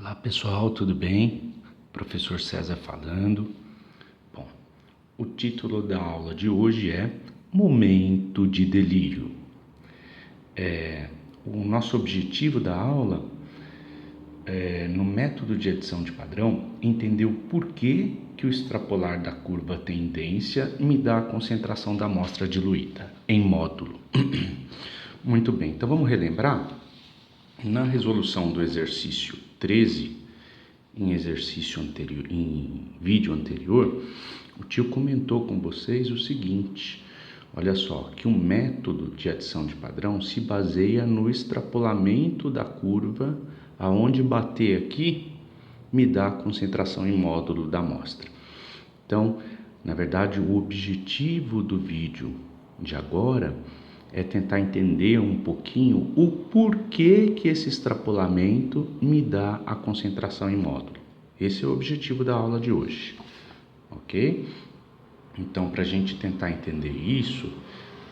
Olá pessoal, tudo bem? Professor César falando. Bom, o título da aula de hoje é Momento de Delírio. O nosso objetivo da aula no método de adição de padrão, entender o porquê que o extrapolar da curva tendência me dá a concentração da amostra diluída em módulo. Muito bem, então vamos relembrar. Na resolução do exercício 13, em vídeo anterior, o tio comentou com vocês o seguinte: olha só, que o método de adição de padrão se baseia no extrapolamento da curva, aonde bater aqui me dá a concentração em módulo da amostra. Então, na verdade, o objetivo do vídeo de agora é tentar entender um pouquinho o porquê que esse extrapolamento me dá a concentração em módulo. Esse é o objetivo da aula de hoje, ok? Então, para a gente tentar entender isso,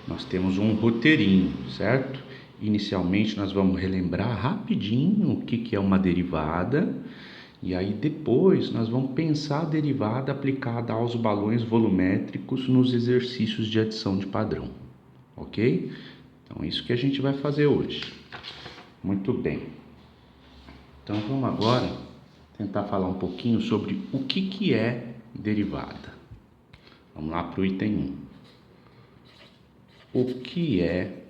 nós temos um roteirinho, certo? Inicialmente, nós vamos relembrar rapidinho o que é uma derivada, e aí depois nós vamos pensar a derivada aplicada aos balões volumétricos nos exercícios de adição de padrão. Ok? Então, isso que a gente vai fazer hoje. Muito bem. Então, vamos agora tentar falar um pouquinho sobre o que é derivada. Vamos lá para o item 1. O que é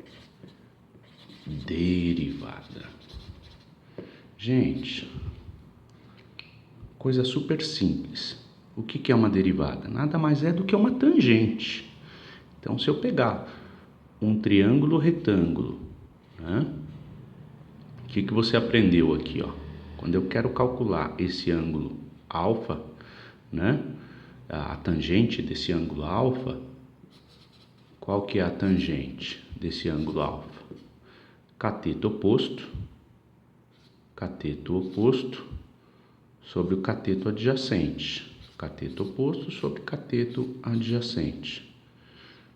derivada? Gente, coisa super simples. O que é uma derivada? Nada mais é do que uma tangente. Então, se eu pegar um triângulo retângulo, né? O que você aprendeu aqui, ó? Quando eu quero calcular esse ângulo alfa, né? A tangente desse ângulo alfa, qual que é a tangente desse ângulo alfa? Cateto oposto sobre o cateto adjacente. Cateto oposto sobre cateto adjacente.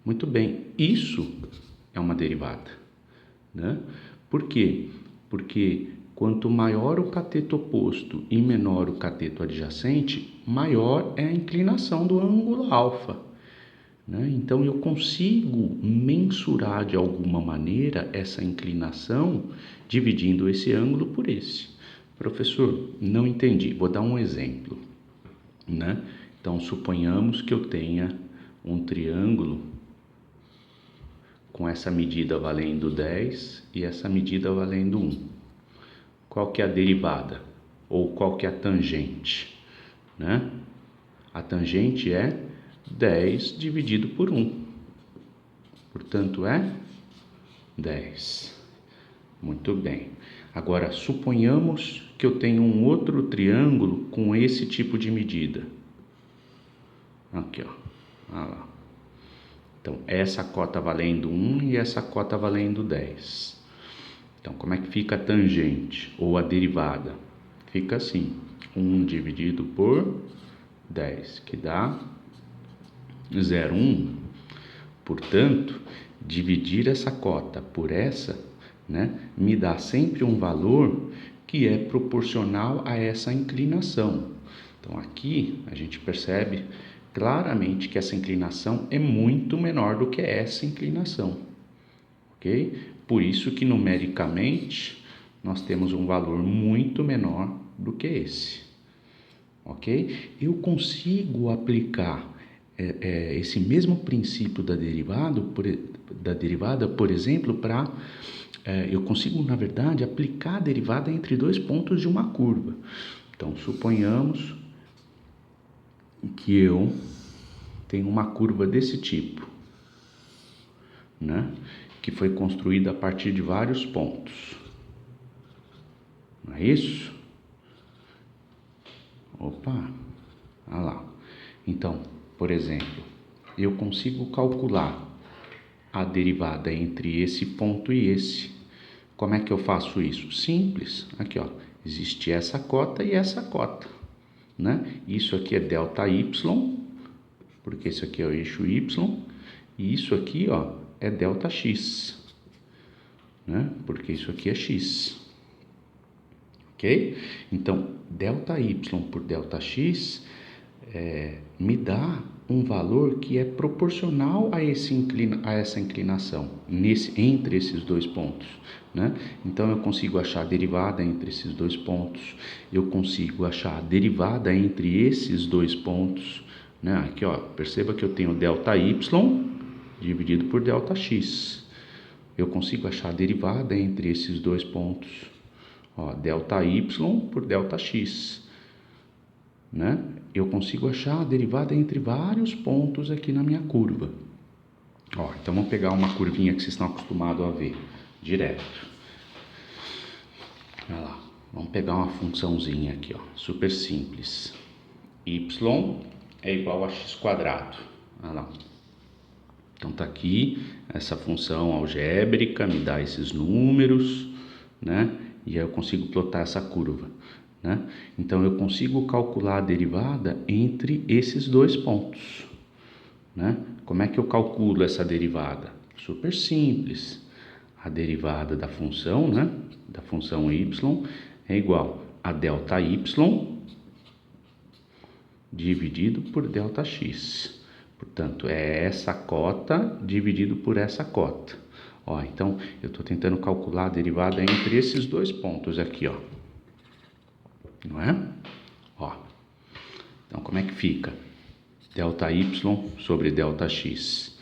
Muito bem, isso é uma derivada, né? Por quê? Porque quanto maior o cateto oposto e menor o cateto adjacente, maior é a inclinação do ângulo alfa, né? Então eu consigo mensurar de alguma maneira essa inclinação dividindo esse ângulo por esse. Professor, não entendi. Vou dar um exemplo, né? Então suponhamos que eu tenha um triângulo com essa medida valendo 10 e essa medida valendo 1. Qual que é a derivada? Ou qual que é a tangente? Né? A tangente é 10 dividido por 1. Portanto, é 10. Muito bem. Agora, suponhamos que eu tenho um outro triângulo com esse tipo de medida. Aqui, ó. Olha lá. Então, essa cota valendo 1 e essa cota valendo 10. Então, como é que fica a tangente ou a derivada? Fica assim, 1 dividido por 10, que dá 0,1. Portanto, dividir essa cota por essa, né, me dá sempre um valor que é proporcional a essa inclinação. Então, aqui a gente percebe claramente que essa inclinação é muito menor do que essa inclinação, ok? Por isso que numericamente nós temos um valor muito menor do que esse, ok? Eu consigo aplicar esse mesmo princípio da derivada, por exemplo, eu consigo, na verdade, aplicar a derivada entre dois pontos de uma curva. Então, suponhamos que eu tenho uma curva desse tipo, né? Que foi construída a partir de vários pontos. Não é isso? Opa, olha lá. Então, por exemplo, eu consigo calcular a derivada entre esse ponto e esse. Como é que eu faço isso? Simples. Aqui, ó, existe essa cota e essa cota, né? Isso aqui é delta y, porque isso aqui é o eixo y, e isso aqui, ó, é delta x, né? Porque isso aqui é x. ok? Então, ΔY por ΔX me dá um valor que é proporcional a essa inclinação entre esses dois pontos, né? Então eu consigo achar a derivada entre esses dois pontos, eu consigo achar a derivada entre esses dois pontos, né? Aqui, ó, perceba que eu tenho ΔY dividido por ΔX. Eu consigo achar a derivada entre esses dois pontos, ó, ΔY por ΔX. Né? Eu consigo achar a derivada entre vários pontos aqui na minha curva. Ó, então vamos pegar uma curvinha que vocês estão acostumados a ver direto. Olha lá, vamos pegar uma funçãozinha aqui, ó, super simples. Y é igual a x quadrado. Olha lá. Então tá aqui essa função algébrica, me dá esses números, né? E aí eu consigo plotar essa curva. Né? Então eu consigo calcular a derivada entre esses dois pontos. Né? Como é que eu calculo essa derivada? Super simples. A derivada da função, né? Da função y é igual a ΔY dividido por ΔX. Portanto, é essa cota dividido por essa cota. Ó, então eu estou tentando calcular a derivada entre esses dois pontos aqui, ó. Não é? Ó, então como é que fica? ΔY sobre ΔX.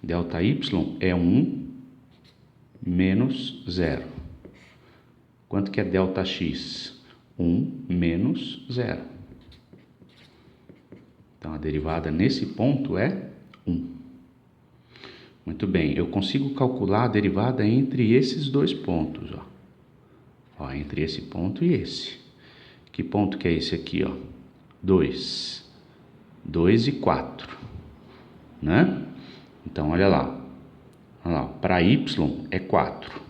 ΔY é 1 menos 0. Quanto que é ΔX? 1 menos 0. Então, a derivada nesse ponto é 1. Muito bem, eu consigo calcular a derivada entre esses dois pontos, ó. Ó, entre esse ponto e esse. Que ponto que é esse aqui, ó? 2. 2 e 4, né? Então, olha lá. Olha lá, para y é 4.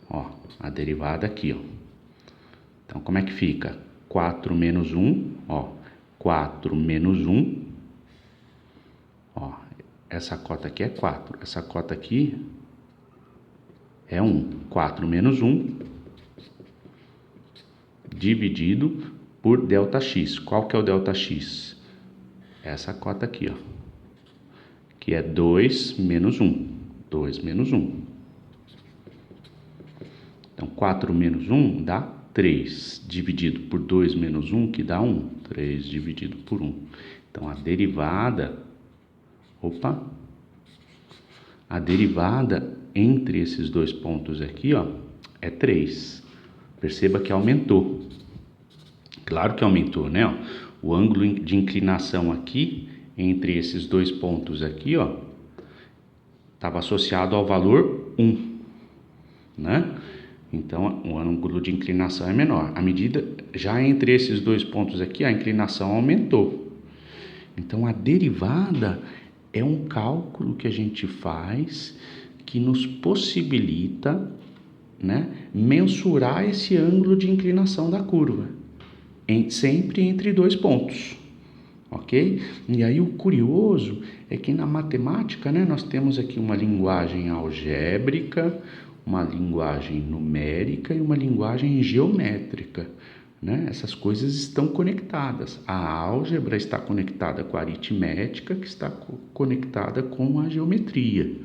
Ó, a derivada aqui, ó. Então, como é que fica? 4 menos 1, ó. 4 menos 1. Ó, essa cota aqui é 4. Essa cota aqui é 1. 4 menos 1 dividido por ΔX. Qual que é o ΔX? Essa cota aqui, ó. Que é 2 menos 1. 2 menos 1. Então, 4 menos 1 dá 3. Dividido por 2 menos 1, que dá 1. 3 dividido por 1. Então, a derivada... Opa! A derivada entre esses dois pontos aqui, ó, é 3. Perceba que aumentou. Claro que aumentou, né? Ó, o ângulo de inclinação aqui, entre esses dois pontos aqui, ó, estava associado ao valor 1, né? Então, o ângulo de inclinação é menor. À medida, já entre esses dois pontos aqui, a inclinação aumentou. Então, a derivada é um cálculo que a gente faz que nos possibilita, né, mensurar esse ângulo de inclinação da curva, sempre entre dois pontos, ok? E aí o curioso é que na matemática, né, nós temos aqui uma linguagem algébrica, uma linguagem numérica e uma linguagem geométrica, né? Essas coisas estão conectadas. A álgebra está conectada com a aritmética, que está conectada com a geometria,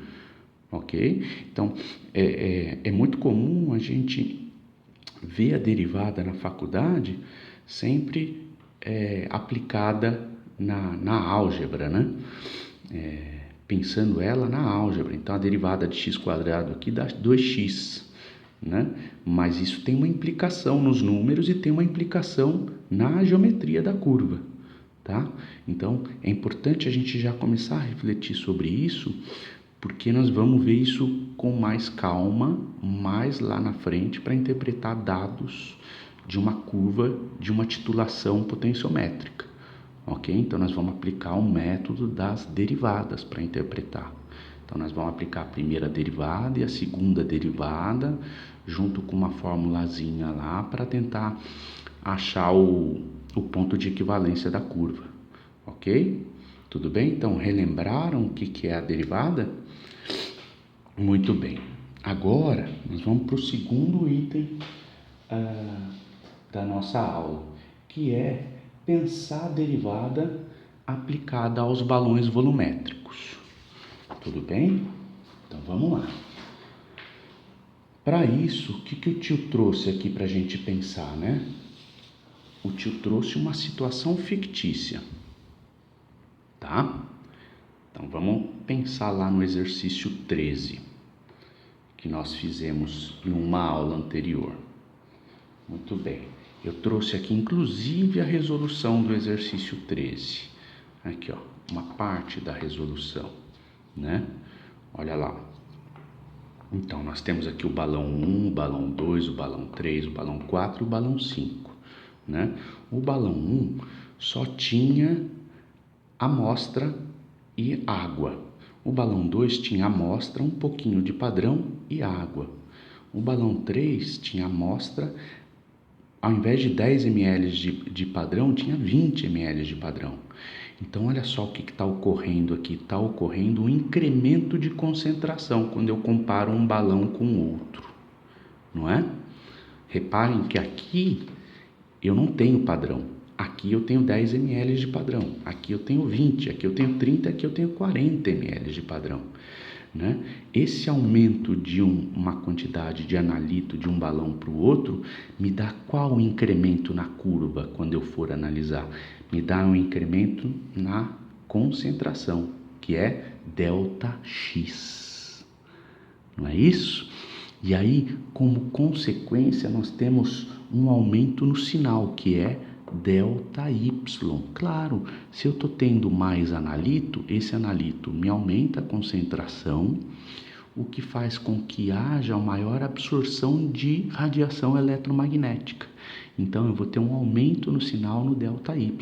ok? Então, é muito comum a gente ver a derivada na faculdade sempre aplicada na álgebra, né? Pensando ela na álgebra. Então, a derivada de x quadrado aqui dá 2x, né? Mas isso tem uma implicação nos números e tem uma implicação na geometria da curva, tá? Então, é importante a gente já começar a refletir sobre isso, porque nós vamos ver isso com mais calma, mais lá na frente, para interpretar dados de uma curva de uma titulação potenciométrica, ok? Então, nós vamos aplicar o método das derivadas para interpretar. Então, nós vamos aplicar a primeira derivada e a segunda derivada, junto com uma formulazinha lá, para tentar achar o ponto de equivalência da curva, ok? Tudo bem? Então, relembraram o que é a derivada? Muito bem. Agora, nós vamos para o segundo item da nossa aula, que é pensar a derivada aplicada aos balões volumétricos. Tudo bem? Então vamos lá. Para isso, o que o tio trouxe aqui para a gente pensar, né? O tio trouxe uma situação fictícia, tá? Então vamos pensar lá no exercício 13, que nós fizemos em uma aula anterior. Muito bem. Eu trouxe aqui inclusive a resolução do exercício 13. Aqui, ó, uma parte da resolução, né? Olha lá. Então, nós temos aqui o balão 1, o balão 2, o balão 3, o balão 4 e o balão 5, né? O balão 1 só tinha amostra e água. O balão 2 tinha amostra, um pouquinho de padrão e água. O balão 3 tinha amostra, ao invés de 10 ml de padrão, tinha 20 ml de padrão. Então, olha só o que está ocorrendo aqui. Está ocorrendo um incremento de concentração quando eu comparo um balão com o outro, não é? Reparem que aqui eu não tenho padrão. Aqui eu tenho 10 ml de padrão. Aqui eu tenho 20, aqui eu tenho 30, aqui eu tenho 40 ml de padrão, né? Esse aumento de uma quantidade de analito de um balão para o outro me dá qual incremento na curva quando eu for analisar? Me dá um incremento na concentração, que é ΔX. Não é isso? E aí, como consequência, nós temos um aumento no sinal, que é ΔY. Claro, se eu estou tendo mais analito, esse analito me aumenta a concentração, o que faz com que haja uma maior absorção de radiação eletromagnética. Então, eu vou ter um aumento no sinal no ΔY.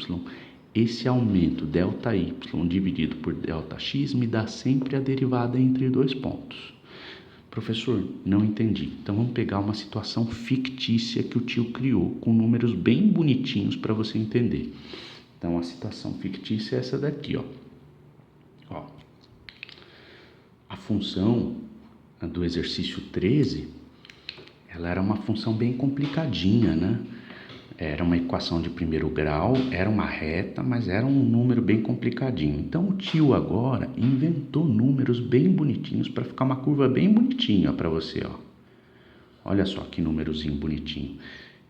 Esse aumento ΔY dividido por ΔX me dá sempre a derivada entre dois pontos. Professor, não entendi. Então vamos pegar uma situação fictícia que o tio criou com números bem bonitinhos para você entender. Então a situação fictícia é essa daqui, ó. A função do exercício 13, ela era uma função bem complicadinha, né? Era uma equação de primeiro grau, era uma reta, mas era um número bem complicadinho. Então o tio agora inventou números bem bonitinhos para ficar uma curva bem bonitinha para você, ó. Olha só que númerozinho bonitinho.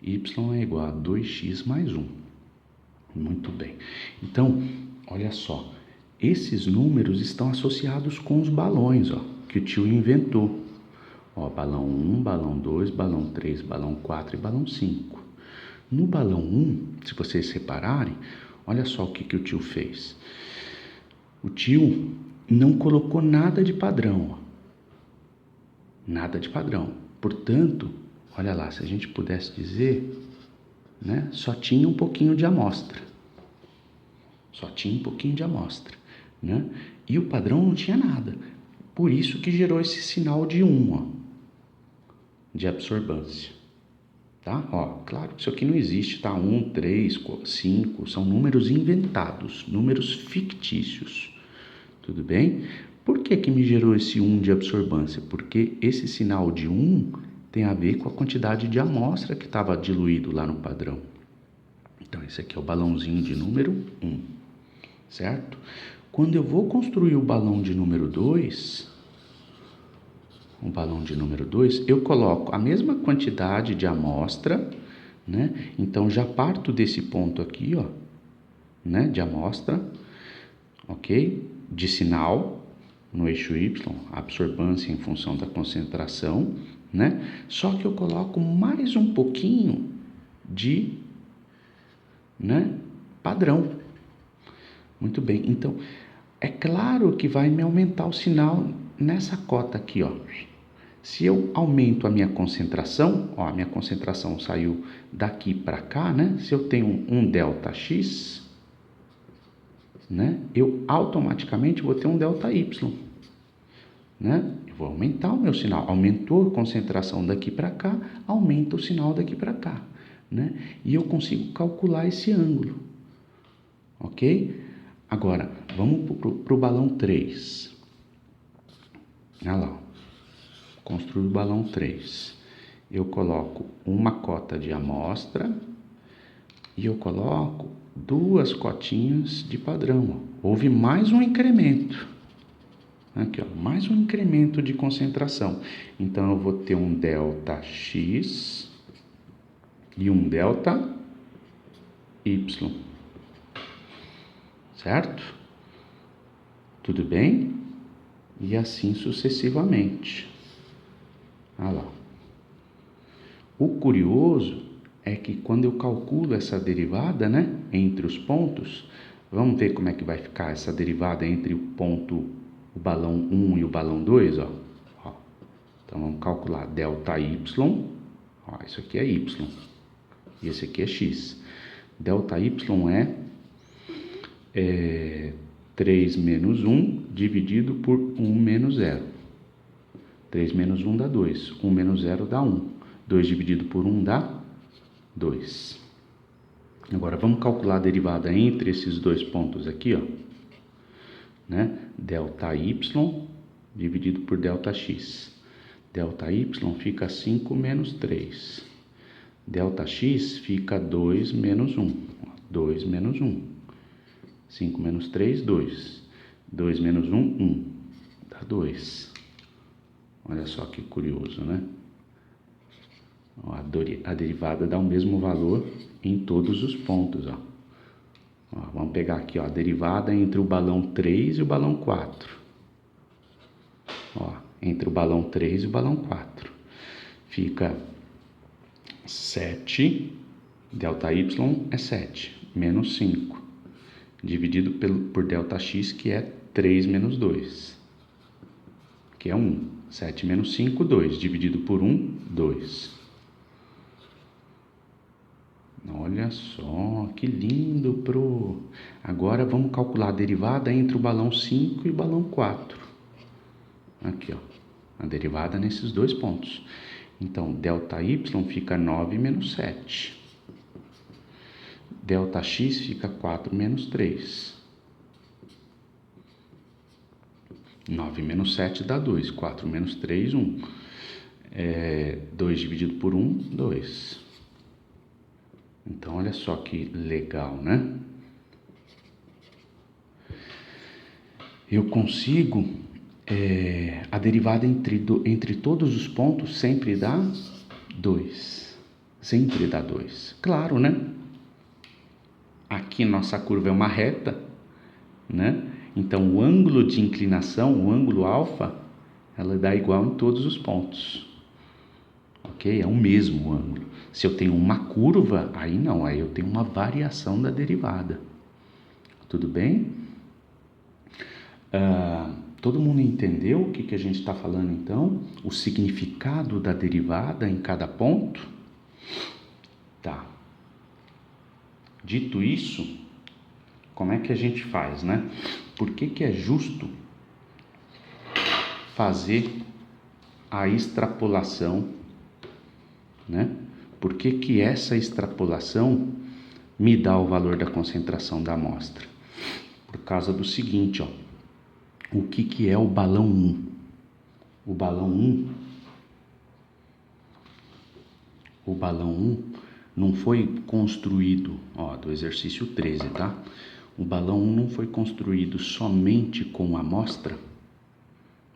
Y é igual a 2x mais 1. Muito bem. Então, olha só. Esses números estão associados com os balões, ó, que o tio inventou. Ó, balão 1, balão 2, balão 3, balão 4 e balão 5. No balão 1, se vocês repararem, olha só o que o tio fez. O tio não colocou nada de padrão, ó. Nada de padrão. Portanto, olha lá, se a gente pudesse dizer, né, só tinha um pouquinho de amostra. Só tinha um pouquinho de amostra, né? E o padrão não tinha nada. Por isso que gerou esse sinal de 1, ó, de absorbância. Tá? Ó, claro que isso aqui não existe, tá? 1, 3, 5, são números inventados, números fictícios. Tudo bem? Por que me gerou esse 1 de absorbância? Porque esse sinal de 1 tem a ver com a quantidade de amostra que estava diluído lá no padrão. Então, esse aqui é o balãozinho de número 1, certo? Quando eu vou construir o balão de número 2... um balão de número 2, eu coloco a mesma quantidade de amostra, né? Então, já parto desse ponto aqui, ó, né? De amostra, ok? De sinal no eixo Y, absorbância em função da concentração, né? Só que eu coloco mais um pouquinho de, né, padrão. Muito bem, então, é claro que vai me aumentar o sinal nessa cota aqui, ó. Se eu aumento a minha concentração, ó, a minha concentração saiu daqui para cá, né? Se eu tenho um ΔX, né? Eu automaticamente vou ter um ΔY, né? Eu vou aumentar o meu sinal. Aumentou a concentração daqui para cá, aumenta o sinal daqui para cá, né? E eu consigo calcular esse ângulo, ok? Agora, vamos para o balão 3. Olha lá, construir o balão 3. eu coloco uma cota de amostra e eu coloco 2 cotinhas de padrão. Ó. Houve mais um incremento. Aqui, ó, mais um incremento de concentração. Então, eu vou ter um ΔX e um ΔY. Certo? Tudo bem? E assim sucessivamente. Olha lá. O curioso é que quando eu calculo essa derivada, né, entre os pontos, vamos ver como é que vai ficar essa derivada entre o balão 1 e o balão 2, ó. Então, vamos calcular ΔY, ó, isso aqui é Y, e esse aqui é X. ΔY é 3 menos 1 dividido por 1 menos 0. 3 menos 1 dá 2, 1 menos 0 dá 1. 2 dividido por 1 dá 2. Agora, vamos calcular a derivada entre esses dois pontos aqui, ó. Né? ΔY dividido por ΔX. ΔY fica 5 menos 3. ΔX fica 2 menos 1. 2 menos 1. 5 menos 3, 2. 2 menos 1, 1. Dá 2. Olha só que curioso, né? A derivada dá o mesmo valor em todos os pontos, ó. Ó, vamos pegar aqui, ó, a derivada entre o balão 3 e o balão 4. Ó, entre o balão 3 e o balão 4. Fica 7, ΔY é 7, menos 5, dividido por ΔX, que é 3 menos 2, que é 1. 7 menos 5, 2, dividido por 1, 2. Olha só, que lindo, pro. Agora vamos calcular a derivada entre o balão 5 e o balão 4. Aqui, ó, a derivada nesses dois pontos. Então, ΔY fica 9 menos 7. ΔX fica 4 menos 3. 9 menos 7 dá 2. 4 menos 3, 1. 2 dividido por 1, 2. Então, olha só que legal, né? Eu consigo... a derivada entre todos os pontos sempre dá 2. Sempre dá 2. Claro, né? Aqui nossa curva é uma reta, né? Então, o ângulo de inclinação, o ângulo alfa, ela dá igual em todos os pontos. Ok? É o mesmo ângulo. Se eu tenho uma curva, aí não, aí eu tenho uma variação da derivada. Tudo bem? Todo mundo entendeu o que a gente está falando, então? O significado da derivada em cada ponto? Tá. Dito isso, como é que a gente faz, né? Por que é justo fazer a extrapolação, né? Por que essa extrapolação me dá o valor da concentração da amostra? Por causa do seguinte, ó. O que é o balão 1? O balão 1 não foi construído, ó, do exercício 13, tá? O balão 1 não foi construído somente com amostra?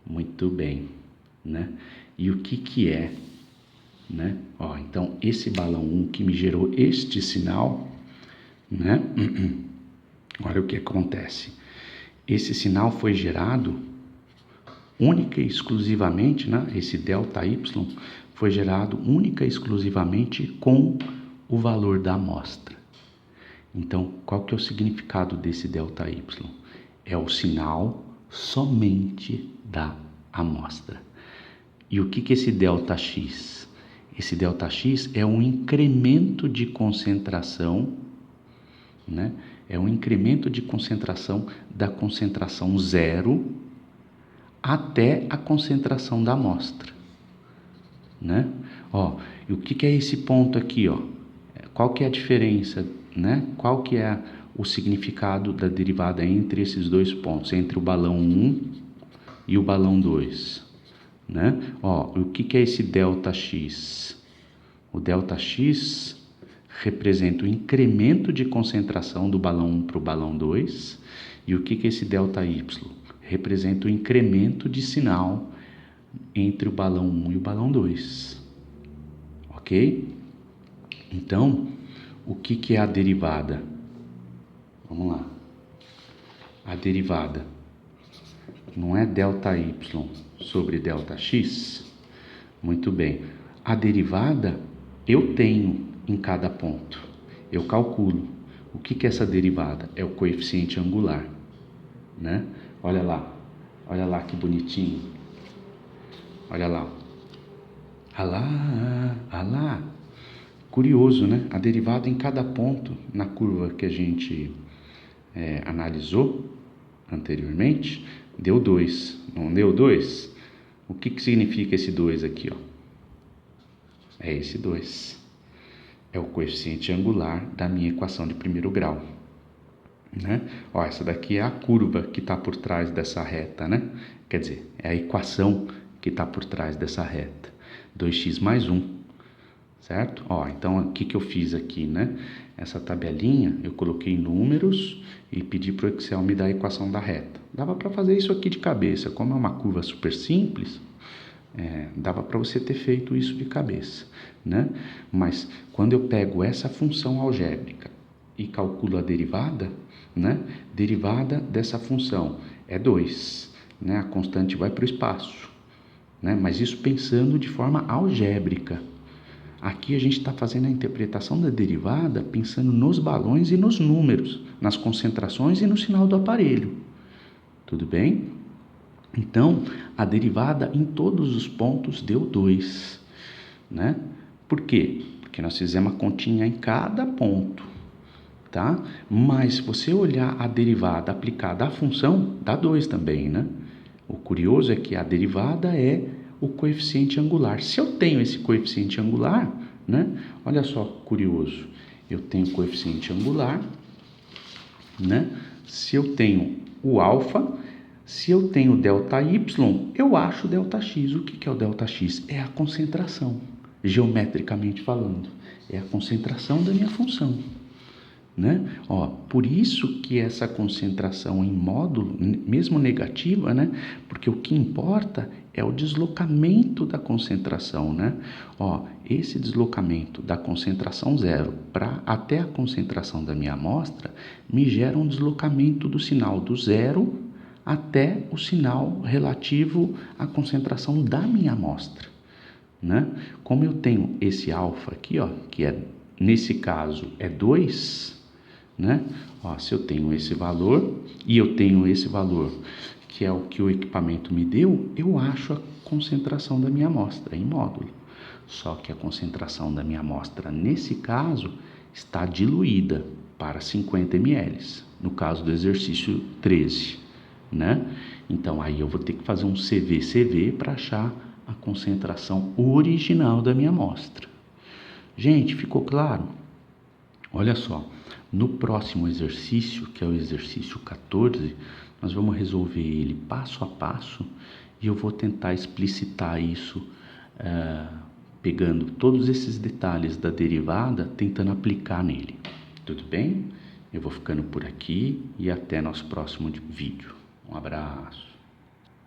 Muito bem, né? E o que é, né? Ó, então, esse balão 1 que me gerou este sinal, né? Olha o que acontece. Esse sinal foi gerado única e exclusivamente, né? Esse ΔY foi gerado única e exclusivamente com o valor da amostra. Então, qual que é o significado desse ΔY? É o sinal somente da amostra. E o que é esse ΔX? Esse ΔX é um incremento de concentração, né? É um incremento de concentração da concentração zero até a concentração da amostra, né? Ó, e o que é esse ponto aqui, ó? Qual que é a diferença, né? Qual que é o significado da derivada entre esses dois pontos, entre o balão 1 e o balão 2, né? Ó, o que é esse ΔX? O ΔX representa o incremento de concentração do balão 1 para o balão 2. E o que é esse ΔY? Representa o incremento de sinal entre o balão 1 e o balão 2. Ok? Então, o que é a derivada? Vamos lá. A derivada não é ΔY sobre ΔX? Muito bem. A derivada eu tenho em cada ponto. Eu calculo. O que é essa derivada? É o coeficiente angular, né? Olha lá que bonitinho. Olha lá. Ah lá. Curioso, né? A derivada em cada ponto na curva que a gente analisou anteriormente, deu 2. Não deu 2? O que significa esse 2 aqui, ó? É esse 2. É o coeficiente angular da minha equação de primeiro grau, né? Ó, essa daqui é a curva que está por trás dessa reta, né? Quer dizer, é a equação que está por trás dessa reta. 2x mais 1, certo? Ó, então, o que eu fiz aqui, né? Essa tabelinha, eu coloquei números e pedi para o Excel me dar a equação da reta. Dava para fazer isso aqui de cabeça. Como é uma curva super simples, dava para você ter feito isso de cabeça, né? Mas quando eu pego essa função algébrica e calculo a derivada, né? Derivada dessa função é 2, né? A constante vai para o espaço, né? Mas isso pensando de forma algébrica. Aqui a gente está fazendo a interpretação da derivada pensando nos balões e nos números, nas concentrações e no sinal do aparelho. Tudo bem? Então, a derivada em todos os pontos deu 2, né? Por quê? Porque nós fizemos a continha em cada ponto, tá? Mas se você olhar a derivada aplicada à função, dá 2 também, né? O curioso é que a derivada é o coeficiente angular. Se eu tenho esse coeficiente angular, né? Olha só, curioso. Eu tenho coeficiente angular, né? Se eu tenho o alfa, se eu tenho ΔY, eu acho ΔX. O que é o ΔX? É a concentração, geometricamente falando. É a concentração da minha função, né? Ó, por isso que essa concentração em módulo, mesmo negativa, né? Porque o que importa é o deslocamento da concentração, né? Ó, esse deslocamento da concentração zero até a concentração da minha amostra me gera um deslocamento do sinal do zero até o sinal relativo à concentração da minha amostra, né? Como eu tenho esse alfa aqui, ó, que nesse caso é 2, né? Ó, se eu tenho esse valor e eu tenho esse valor, que é o que o equipamento me deu, eu acho a concentração da minha amostra em módulo. Só que a concentração da minha amostra, nesse caso, está diluída para 50 ml, no caso do exercício 13, né? Então, aí eu vou ter que fazer um CV para achar a concentração original da minha amostra. Gente, ficou claro? Olha só, no próximo exercício, que é o exercício 14, nós vamos resolver ele passo a passo e eu vou tentar explicitar isso, pegando todos esses detalhes da derivada, tentando aplicar nele. Tudo bem? Eu vou ficando por aqui e até nosso próximo vídeo. Um abraço.